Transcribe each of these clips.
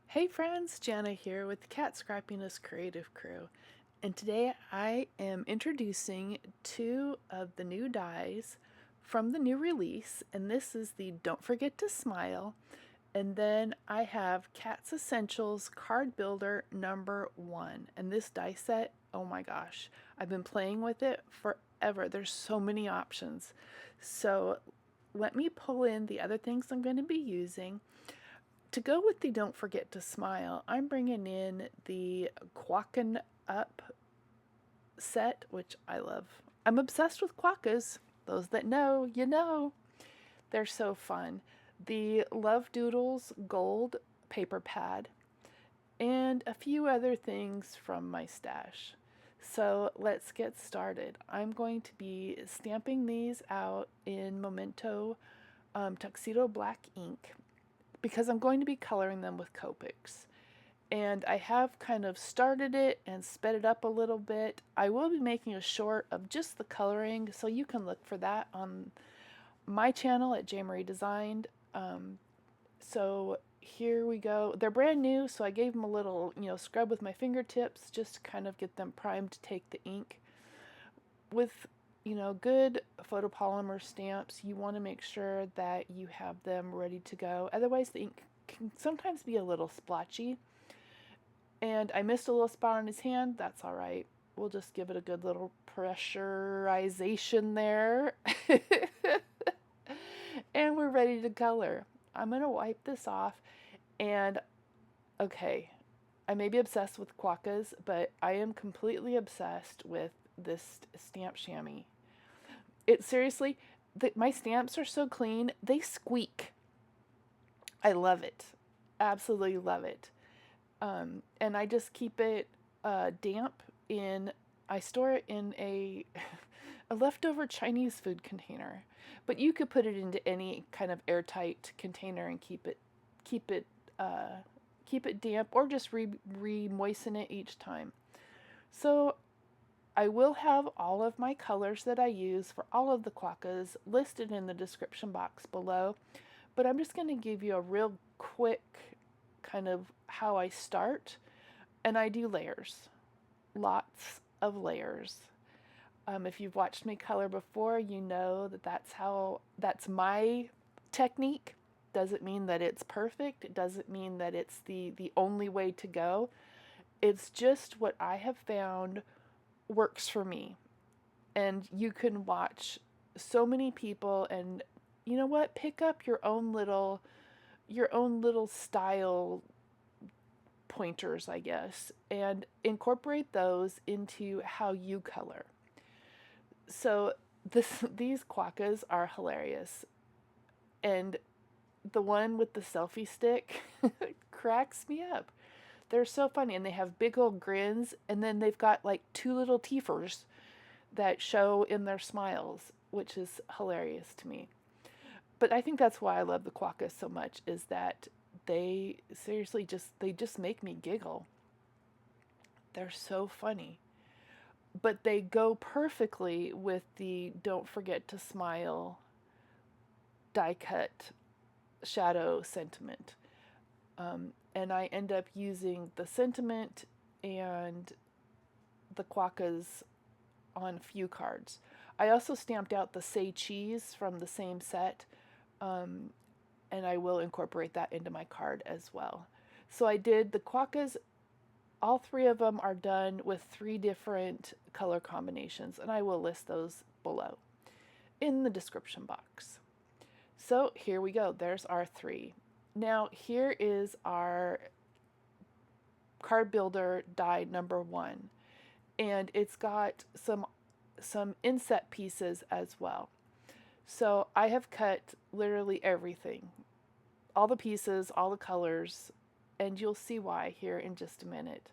Hey friends, Jana here with Kat Scrappiness Creative Crew, and today I am introducing two of the new dies from the new release, and this is the Don't Forget to Smile, and then I have Kat's Essentials Card Builder #1, and this die set, oh my gosh, I've been playing with it forever. There's so many options. So let me pull in the other things I'm going to be using. To go with the Don't Forget to Smile, I'm bringing in the Quokka Up set, which I love. I'm obsessed with quokkas. Those that know, you know. They're so fun. The Love Doodles Gold paper pad, and a few other things from my stash. So let's get started. I'm going to be stamping these out in Memento Tuxedo Black ink, because I'm going to be coloring them with Copics. And I have kind of started it and sped it up a little bit. I will be making a short of just the coloring, so you can look for that on my channel at J. Marie Designed. So here we go. They're brand new, so I gave them a little, scrub with my fingertips just to kind of get them primed to take the ink. With good photopolymer stamps, you want to make sure that you have them ready to go. Otherwise, the ink can sometimes be a little splotchy. And I missed a little spot on his hand. That's all right. We'll just give it a good little pressurization there. And we're ready to color. I'm going to wipe this off. And okay, I may be obsessed with quokkas, but I am completely obsessed with this stamp chamois. It seriously, my stamps are so clean, they squeak. I love it. Absolutely love it. And I just keep it damp I store it in a leftover Chinese food container. But you could put it into any kind of airtight container and keep it damp, or just re-moisten it each time. So I will have all of my colors that I use for all of the quokkas listed in the description box below, but I'm just going to give you a real quick kind of how I start, and I do layers, lots of layers. If you've watched me color before, you know that that's my technique. Doesn't mean that it's perfect. It doesn't mean that it's the only way to go. It's just what I have found works for me. And you can watch so many people, and you know what, pick up your own little style pointers, I guess, and incorporate those into how you color. So these quokkas are hilarious, and the one with the selfie stick cracks me up. They're so funny, and they have big old grins, and then they've got like two little teethers that show in their smiles, which is hilarious to me. But I think that's why I love the quokkas so much, is that they seriously just make me giggle. They're so funny. But they go perfectly with the Don't Forget to Smile die cut shadow sentiment. And I end up using the sentiment and the quokkas on few cards. I also stamped out the Say Cheese from the same set, and I will incorporate that into my card as well. So I did the quokkas. All three of them are done with 3 different color combinations, and I will list those below in the description box. So here we go. There's our 3. Now here is our card builder die #1, and it's got some inset pieces as well. So I have cut literally everything, all the pieces, all the colors, and you'll see why here in just a minute.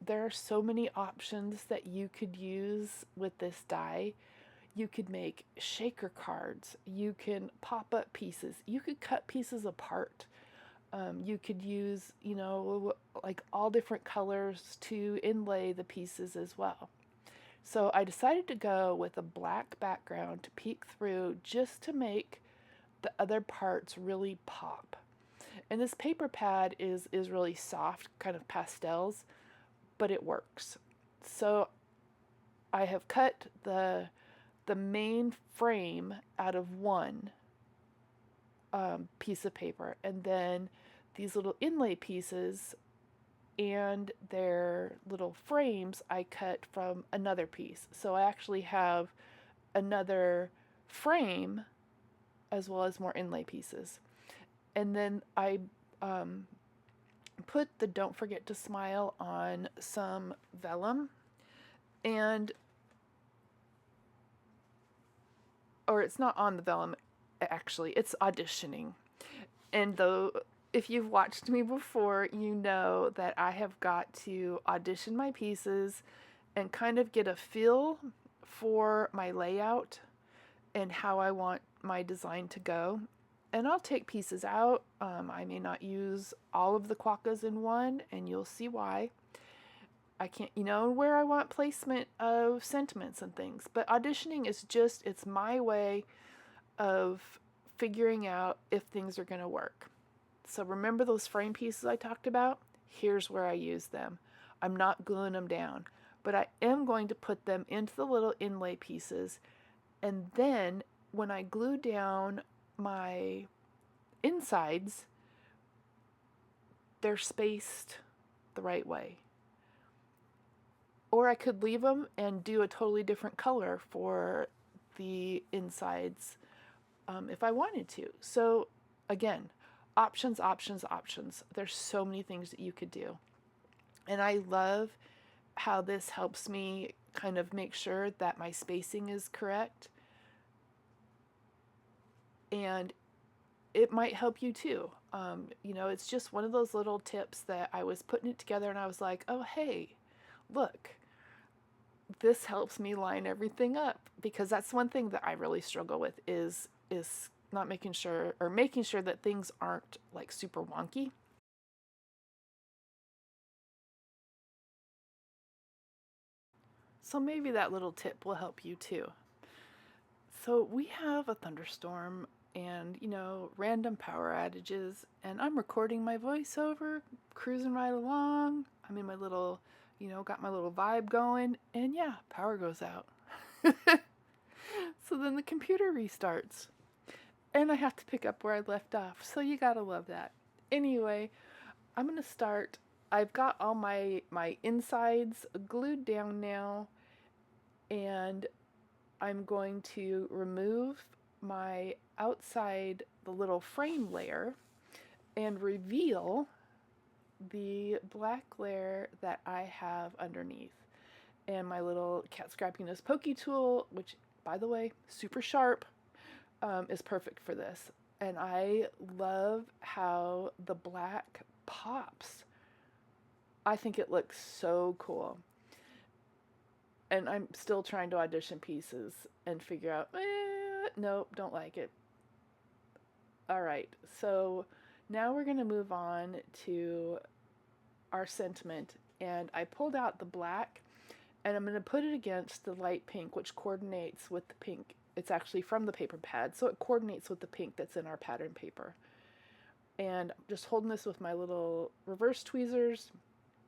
There are so many options that you could use with this die. You could make shaker cards. You can pop up pieces. You could cut pieces apart. You could use, like all different colors to inlay the pieces as well. So I decided to go with a black background to peek through just to make the other parts really pop. And this paper pad is really soft, kind of pastels, but it works. So I have cut the main frame out of one piece of paper, and then these little inlay pieces and their little frames I cut from another piece. So I actually have another frame as well as more inlay pieces. And then I put the Don't Forget to Smile on some vellum, and or it's not on the vellum, actually, it's auditioning. And though if you've watched me before, you know that I have got to audition my pieces and kind of get a feel for my layout and how I want my design to go. And I'll take pieces out. I may not use all of the quokkas in one, and you'll see why. I can't, where I want placement of sentiments and things. But auditioning is just, it's my way of figuring out if things are going to work. So remember those frame pieces I talked about? Here's where I use them. I'm not gluing them down, but I am going to put them into the little inlay pieces. And then when I glue down my insides, they're spaced the right way. Or I could leave them and do a totally different color for the insides if I wanted to. So again, options, options, options. There's so many things that you could do. And I love how this helps me kind of make sure that my spacing is correct. And it might help you too. It's just one of those little tips that I was putting it together and I was like, oh, hey, look, this helps me line everything up, because that's one thing that I really struggle with is not making sure that things aren't like super wonky. So maybe that little tip will help you too. So we have a thunderstorm and, random power outages, and I'm recording my voiceover, cruising right along. I'm in my little, got my little vibe going, and yeah, power goes out. So then the computer restarts, and I have to pick up where I left off. So you gotta love that. Anyway, I'm gonna start. I've got all my insides glued down now, and I'm going to remove my outside, the little frame layer, and reveal the black layer that I have underneath. And my little Kat Scrappiness pokey tool, which, by the way, super sharp, is perfect for this. And I love how the black pops. I think it looks so cool. And I'm still trying to audition pieces and figure out, nope, don't like it. All right, so now we're going to move on to our sentiment. And I pulled out the black, and I'm going to put it against the light pink, which coordinates with the pink. It's actually from the paper pad, so it coordinates with the pink that's in our pattern paper. And I'm just holding this with my little reverse tweezers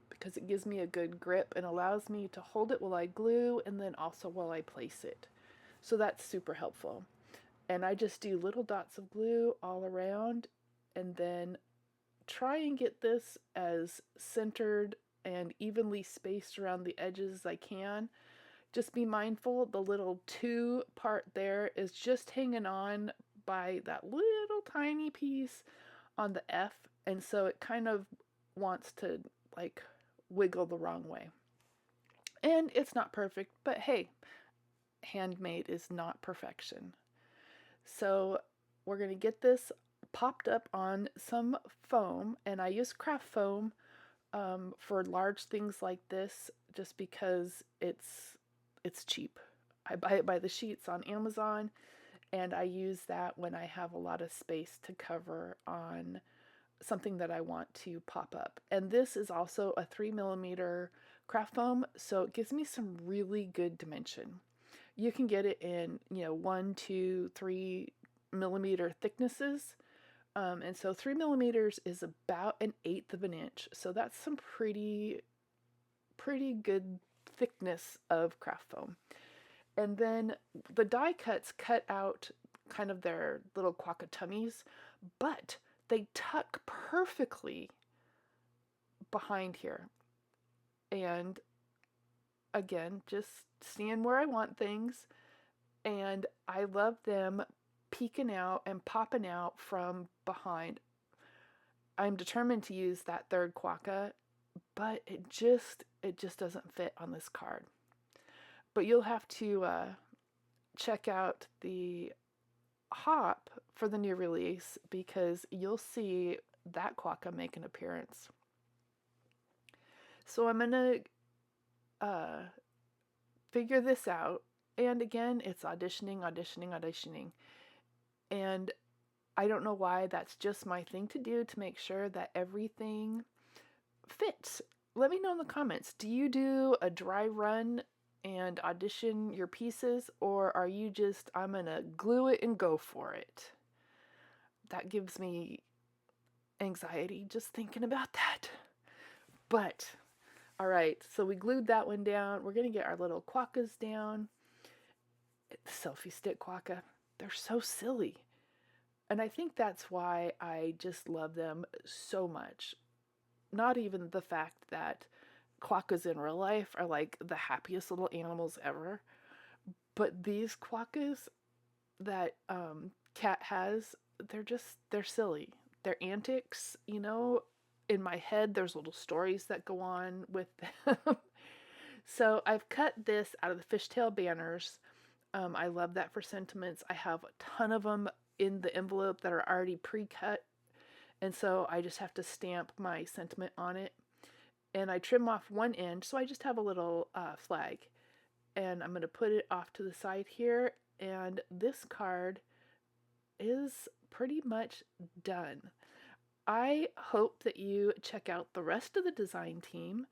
because it gives me a good grip and allows me to hold it while I glue and then also while I place it. So that's super helpful. And I just do little dots of glue all around and then try and get this as centered and evenly spaced around the edges as I can. Just be mindful, the little 2 part there is just hanging on by that little tiny piece on the F, and so it kind of wants to like wiggle the wrong way. And it's not perfect, but hey, handmade is not perfection. So we're going to get this popped up on some foam, and I use craft foam for large things like this just because it's cheap. I buy it by the sheets on Amazon, and I use that when I have a lot of space to cover on something that I want to pop up. And this is also a 3mm craft foam, so it gives me some really good dimension. You can get it in, 1, 2, 3 millimeter thicknesses. And so 3 millimeters is about 1/8 of an inch. So that's some pretty good thickness of craft foam. And then the die cuts cut out kind of their little quokka tummies, but they tuck perfectly behind here. And again, just seeing where I want things. And I love them peeking out and popping out from behind. I'm determined to use that third quokka, but it just doesn't fit on this card. But you'll have to check out the hop for the new release, because you'll see that quokka make an appearance. So I'm gonna figure this out, and again, it's auditioning, and I don't know why that's just my thing to do, to make sure that everything fits. Let me know in the comments. Do you do a dry run and audition your pieces, or are you just, I'm gonna glue it and go for it? That gives me anxiety just thinking about that. But all right, so we glued that one down. We're gonna get our little quokkas down. Selfie stick quokka, they're so silly. And I think that's why I just love them so much. Not even the fact that quokkas in real life are like the happiest little animals ever, but these quokkas that Kat has, they're silly. They're antics, In my head, there's little stories that go on with them. So I've cut this out of the fishtail banners. I love that for sentiments. I have a ton of them in the envelope that are already pre-cut, and so I just have to stamp my sentiment on it. And I trim off one end, so I just have a little flag. And I'm going to put it off to the side here, and this card is pretty much done. I hope that you check out the rest of the design team.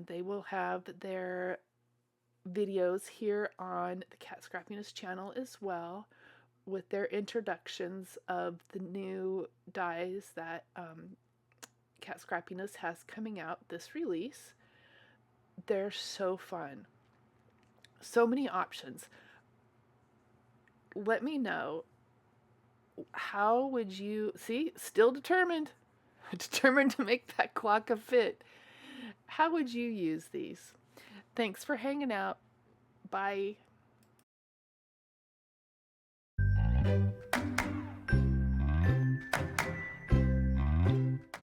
They will have their videos here on the Kat Scrappiness channel as well, with their introductions of the new dies that Kat Scrappiness has coming out this release. They're so fun. So many options. Let me know, how would you, see, still determined to make that quokka fit. How would you use these? Thanks for hanging out. Bye.